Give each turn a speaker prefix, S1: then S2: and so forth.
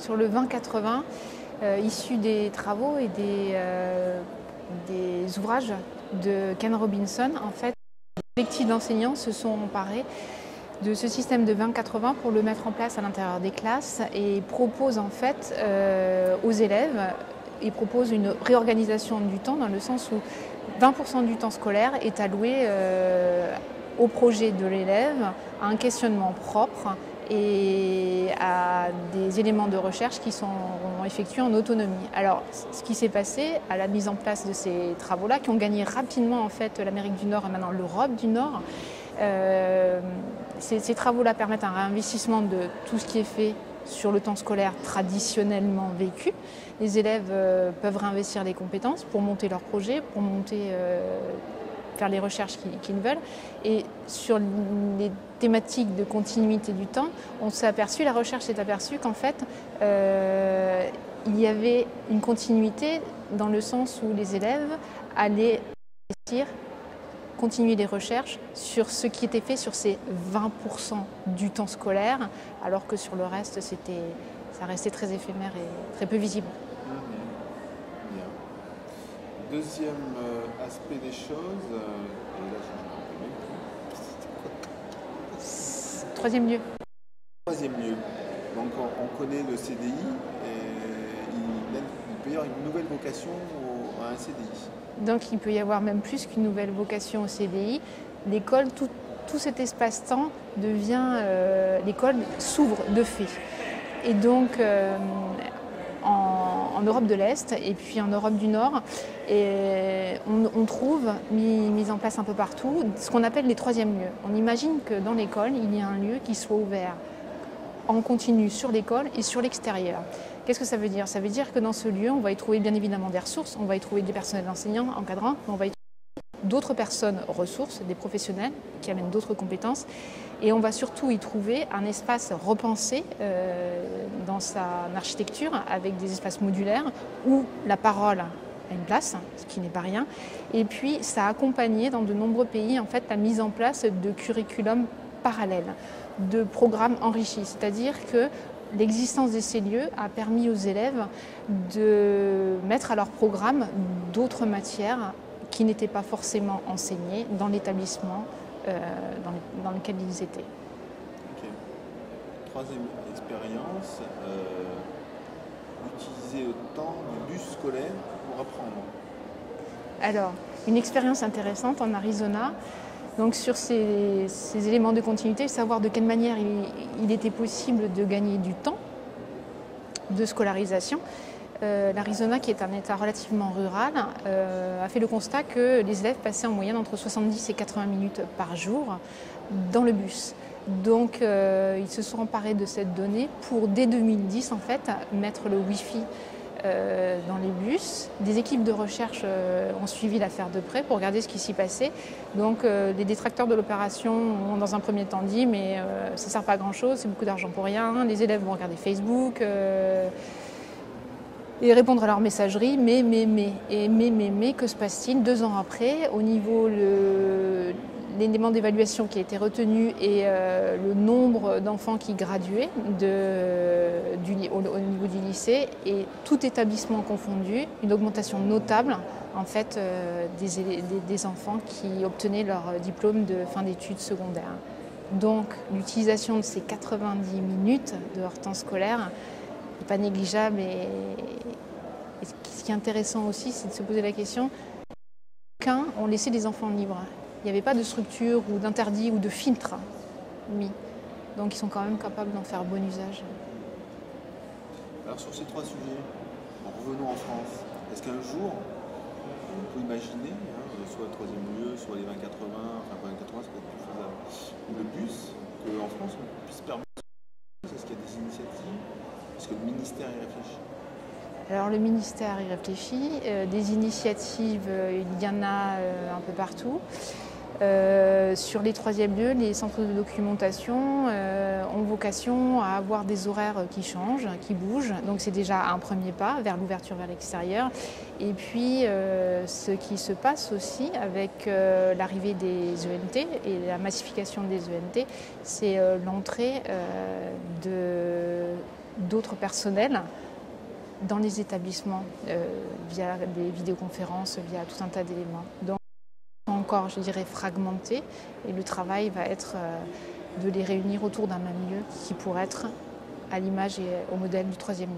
S1: sur le 20-80, issu des travaux et des ouvrages de Ken Robinson. En fait, les collectifs d'enseignants se sont emparés de ce système de 20-80 pour le mettre en place à l'intérieur des classes et proposent en fait aux élèves une réorganisation du temps dans le sens où 20% du temps scolaire est alloué au projet de l'élève, à un questionnement propre et à des éléments de recherche qui sont effectués en autonomie. Alors, ce qui s'est passé à la mise en place de ces travaux-là, qui ont gagné rapidement en fait l'Amérique du Nord et maintenant l'Europe du Nord, ces travaux-là permettent un réinvestissement de tout ce qui est fait sur le temps scolaire traditionnellement vécu. Les élèves peuvent réinvestir les compétences pour monter leurs projets, pour faire les recherches qu'ils veulent. Et sur les thématiques de continuité du temps, la recherche s'est aperçue qu'en fait, il y avait une continuité dans le sens où les élèves allaient continuer les recherches sur ce qui était fait sur ces 20% du temps scolaire, alors que sur le reste, ça restait très éphémère et très peu visible.
S2: Bien. Deuxième aspect des choses, et là,
S1: Troisième lieu.
S2: Troisième lieu. Donc on connaît le CDI et il peut y avoir une nouvelle vocation à un CDI.
S1: Donc il peut y avoir même plus qu'une nouvelle vocation au CDI. L'école, tout cet espace-temps l'école s'ouvre de fait. Et donc en Europe de l'Est et puis en Europe du Nord, on trouve mis en place un peu partout ce qu'on appelle les troisièmes lieux. On imagine que dans l'école, il y a un lieu qui soit ouvert en continu sur l'école et sur l'extérieur. Qu'est-ce que ça veut dire ? Ça veut dire que dans ce lieu, on va y trouver bien évidemment des ressources, on va y trouver des personnels enseignants, encadrants, mais on va y trouver d'autres personnes ressources, des professionnels qui amènent d'autres compétences. Et on va surtout y trouver un espace repensé dans sa architecture avec des espaces modulaires où la parole a une place, ce qui n'est pas rien. Et puis ça a accompagné dans de nombreux pays en fait, la mise en place de curriculums parallèles, de programmes enrichis. C'est-à-dire que l'existence de ces lieux a permis aux élèves de mettre à leur programme d'autres matières qui n'étaient pas forcément enseignées dans l'établissement dans lequel ils étaient.
S2: Okay. Troisième expérience, utiliser le temps du bus scolaire pour apprendre.
S1: Alors, une expérience intéressante en Arizona. Donc sur ces éléments de continuité, savoir de quelle manière il était possible de gagner du temps de scolarisation. L'Arizona, qui est un État relativement rural, a fait le constat que les élèves passaient en moyenne entre 70 et 80 minutes par jour dans le bus. Donc ils se sont emparés de cette donnée pour, dès 2010, en fait, mettre le Wi-Fi dans les bus. Des équipes de recherche ont suivi l'affaire de près pour regarder ce qui s'y passait. Donc les détracteurs de l'opération ont dans un premier temps dit mais ça ne sert pas à grand chose, c'est beaucoup d'argent pour rien, les élèves vont regarder Facebook et répondre à leur messagerie, mais, que se passe-t-il 2 ans après, au niveau l'élément d'évaluation qui a été retenu et le nombre d'enfants qui graduaient au niveau du lycée, et tout établissement confondu, une augmentation notable en fait, des enfants qui obtenaient leur diplôme de fin d'études secondaires. Donc l'utilisation de ces 90 minutes de leur temps scolaire n'est pas négligeable et ce qui est intéressant aussi, c'est de se poser la question qu'un ont laissé les enfants libres. Il n'y avait pas de structure ou d'interdit ou de filtre mis. Donc ils sont quand même capables d'en faire bon usage.
S2: Alors sur ces 3 sujets, revenons en France. Est-ce qu'un jour, on peut imaginer, soit le troisième lieu, soit les 20-80, enfin 20-80 c'est peut-être plus faisable, ou le bus, qu'en France on puisse permettre. Est-ce qu'il y a des initiatives? Est-ce que le ministère y réfléchit?
S1: Alors le ministère y réfléchit, des initiatives, il y en a un peu partout. Sur les troisièmes lieux, les centres de documentation ont vocation à avoir des horaires qui changent, qui bougent. Donc c'est déjà un premier pas vers l'ouverture vers l'extérieur. Et puis ce qui se passe aussi avec l'arrivée des ENT et la massification des ENT, c'est l'entrée d'autres personnels dans les établissements via des vidéoconférences, via tout un tas d'éléments. Donc encore, je dirais, fragmentés, et le travail va être de les réunir autour d'un même lieu qui pourrait être à l'image et au modèle du troisième lieu.